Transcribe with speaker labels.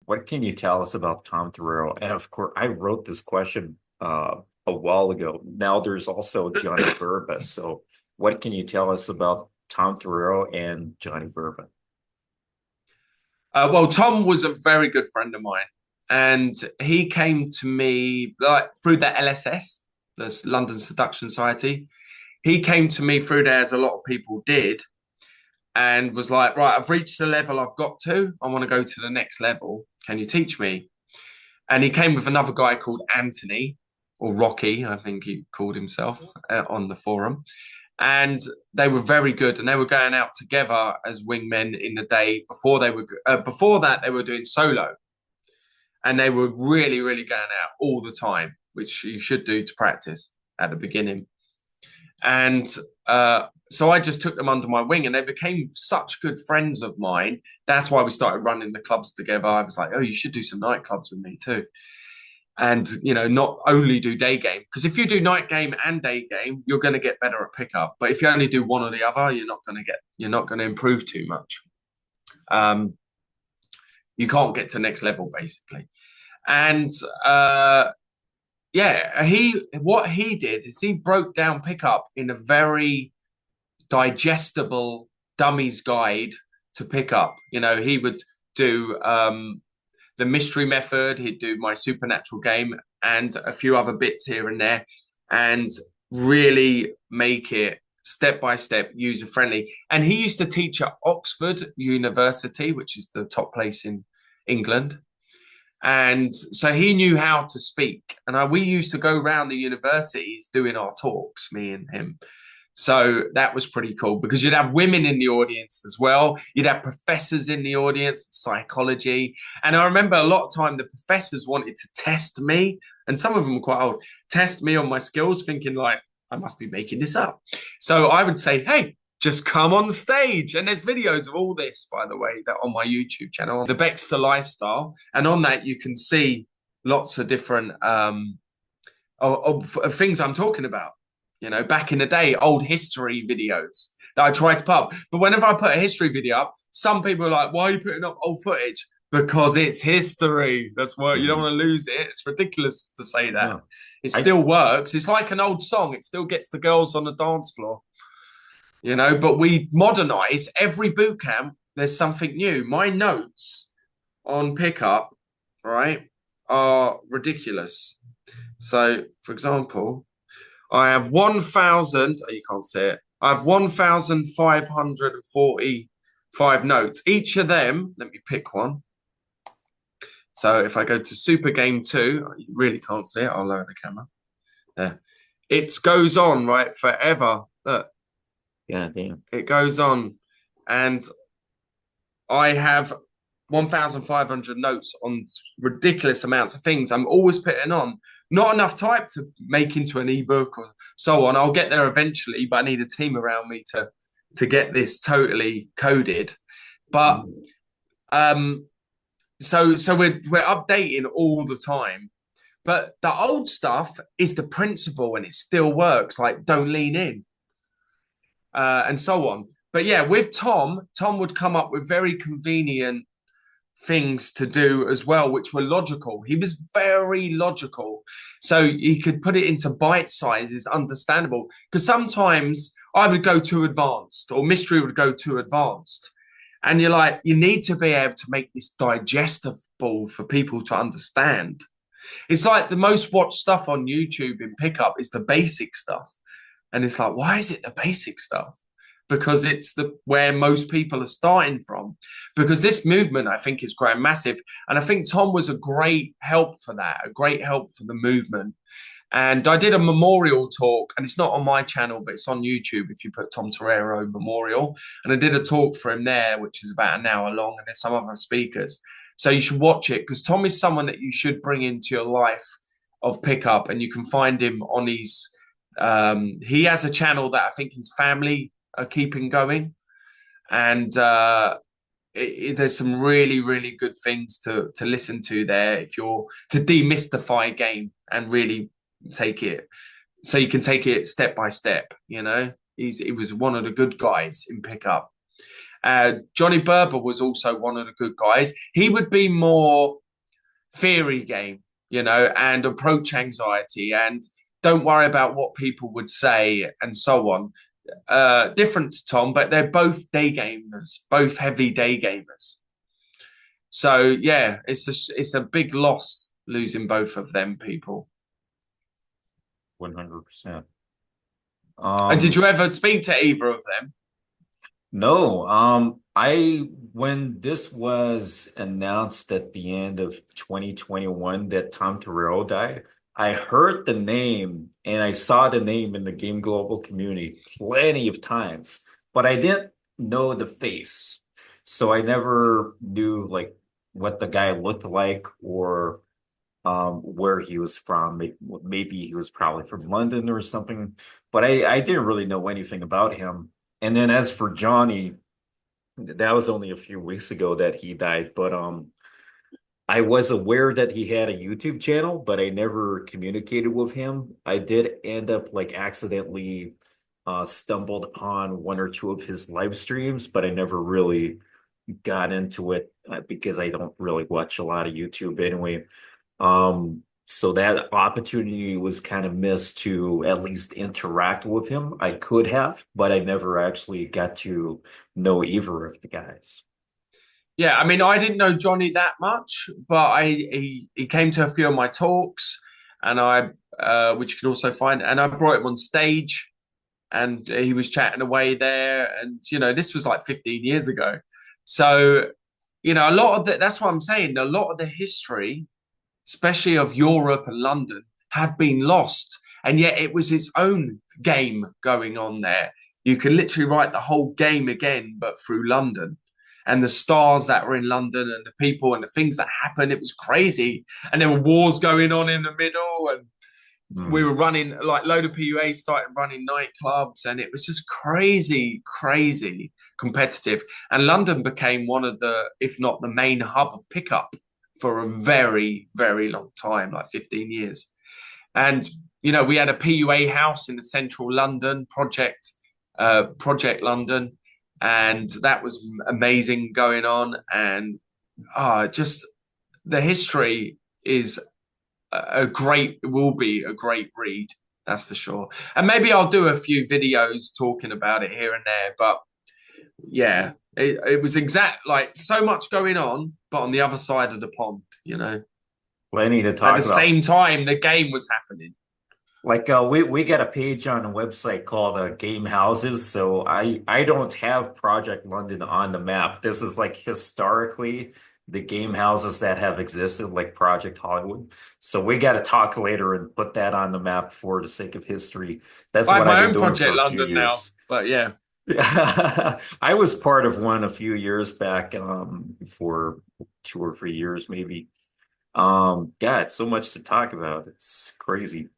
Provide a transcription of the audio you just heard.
Speaker 1: What can you tell us about Tom Torero? And of course, I wrote this question a while ago. Now there's also Johnny Burba. So what can you tell us about Tom Torero and Johnny Burba?
Speaker 2: Well, Tom was a very good friend of mine, and he came to me like through the LSS, the London Seduction Society. He came to me through there, as a lot of people did, and was like, "Right, I've reached the level I've got to. I want to go to the next level. Can you teach me?" And he came with another guy called Anthony, or Rocky, I think he called himself on the forum. And they were very good, and they were going out together as wingmen in the day before they were before that they were doing solo, and they were really going out all the time, which you should do to practice at the beginning. And so I just took them under my wing, and they became such good friends of mine. That's why we started running the clubs together. I was like, oh, you should do some nightclubs with me too. And, you know, not only do day game, because if you do night game and day game, you're going to get better at pickup. But if you only do one or the other, you're not going to improve too much. You can't get to next level basically. And what he did is he broke down pickup in a very digestible dummies guide to pick up. You know, he would do the mystery method, he'd do my supernatural game and a few other bits here and there, and really make it step by step user friendly. And he used to teach at Oxford University, which is the top place in England. And so he knew how to speak. And we used to go around the universities doing our talks, me and him. So that was pretty cool because you'd have women in the audience as well. You'd have professors in the audience, psychology. And I remember a lot of time the professors wanted to test me, and some of them were quite old, test me on my skills, thinking like, I must be making this up. So I would say, hey, just come on stage. And there's videos of all this, by the way, that on my YouTube channel, the Beckster lifestyle. And on that, you can see lots of different of things I'm talking about. You know, back in the day, old history videos that I tried to put up. But whenever I put a history video up, some people are like, why are you putting up old footage? Because it's history. That's why you don't want to lose it. It's ridiculous to say that.
Speaker 1: Yeah.
Speaker 2: It
Speaker 1: I
Speaker 2: still works. It's like an old song. It still gets the girls on the dance floor, you know, but we modernize every boot camp. There's something new. My notes on pickup, right, are ridiculous. So, for example, I have 1,000, oh, you can't see it. I have 1,545 notes. Each of them, let me pick one. So if I go to Super Game 2, you really can't see it. I'll lower the camera. There. It goes on, right, forever. Look.
Speaker 1: Yeah, damn.
Speaker 2: It goes on. And I have 1,500 notes on ridiculous amounts of things I'm always putting on. Not enough type to make into an ebook or so on. I'll get there eventually, but I need a team around me to get this totally coded. But so we're updating all the time. But the old stuff is the principle, and it still works. Like don't lean in, and so on. But yeah, with Tom would come up with very convenient things to do as well, which were logical. He was very logical. So he could put it into bite sizes, understandable. Because sometimes I would go too advanced or mystery would go too advanced. And you're like, you need to be able to make this digestible for people to understand. It's like the most watched stuff on YouTube in pickup is the basic stuff. And it's like, why is it the basic stuff? Because it's where most people are starting from. Because this movement, I think, is growing massive. And I think Tom was a great help for that, a great help for the movement. And I did a memorial talk, and it's not on my channel, but it's on YouTube if you put Tom Torero Memorial. And I did a talk for him there, which is about an hour long, and there's some other speakers. So you should watch it, because Tom is someone that you should bring into your life of pickup, and you can find him on his, he has a channel that I think his family are keeping going, and there's some really good things to listen to there if you're to demystify game and really take it, so you can take it step by step. You know, he was one of the good guys in pickup. Johnny Burba was also one of the good guys. He would be more theory game, and approach anxiety and don't worry about what people would say and so on. Different to Tom, but they're both day gamers, both heavy day gamers. So yeah, it's a big loss losing both of them people.
Speaker 1: 100%.
Speaker 2: And did
Speaker 1: Um,
Speaker 2: you ever speak to either of them?
Speaker 1: no, when this was announced at the end of 2021 that Tom Torero died, I heard the name and I saw the name in the Game Global community plenty of times, but I didn't know the face. So I never knew like what the guy looked like or where he was from. Maybe he was probably from London or something, but I didn't really know anything about him. And then as for Johnny, that was only a few weeks ago that he died, but I was aware that he had a YouTube channel, but I never communicated with him. I did end up like accidentally stumbled upon one or two of his live streams, but I never really got into it because I don't really watch a lot of YouTube anyway. So that opportunity was kind of missed to at least interact with him. I could have, but I never actually got to know either of the guys.
Speaker 2: Yeah, I mean, I didn't know Johnny that much, but he came to a few of my talks, and which you can also find, and I brought him on stage, and he was chatting away there, and this was like 15 years ago, so a lot of that's what I'm saying. A lot of the history, especially of Europe and London, have been lost, and yet it was its own game going on there. You can literally write the whole game again, but through London and the stars that were in London and the people and the things that happened. It was crazy. And there were wars going on in the middle. And we
Speaker 1: Mm.
Speaker 2: were running, like, load of PUA started running nightclubs. And it was just crazy, crazy competitive. And London became one of the, if not the main hub of pickup for a very, very long time, like 15 years. And, we had a PUA house in the central London Project London, and that was amazing going on. And just the history is will be a great read, that's for sure. And maybe I'll do a few videos talking about it here and there. But yeah, it was like so much going on, but on the other side of the pond.
Speaker 1: Plenty to
Speaker 2: At the
Speaker 1: talk about.
Speaker 2: same time, the game was happening.
Speaker 1: Like we got a page on a website called Game Houses, so I don't have Project London on the map. This is like historically the game houses that have existed, like Project Hollywood. So we got to talk later and put that on the map for the sake of history. That's
Speaker 2: I have
Speaker 1: what I've
Speaker 2: my
Speaker 1: been
Speaker 2: own
Speaker 1: doing for
Speaker 2: Project
Speaker 1: a few
Speaker 2: London now,
Speaker 1: years.
Speaker 2: but yeah.
Speaker 1: I was part of one a few years back, for 2 or 3 years maybe. Yeah, it's so much to talk about. It's crazy.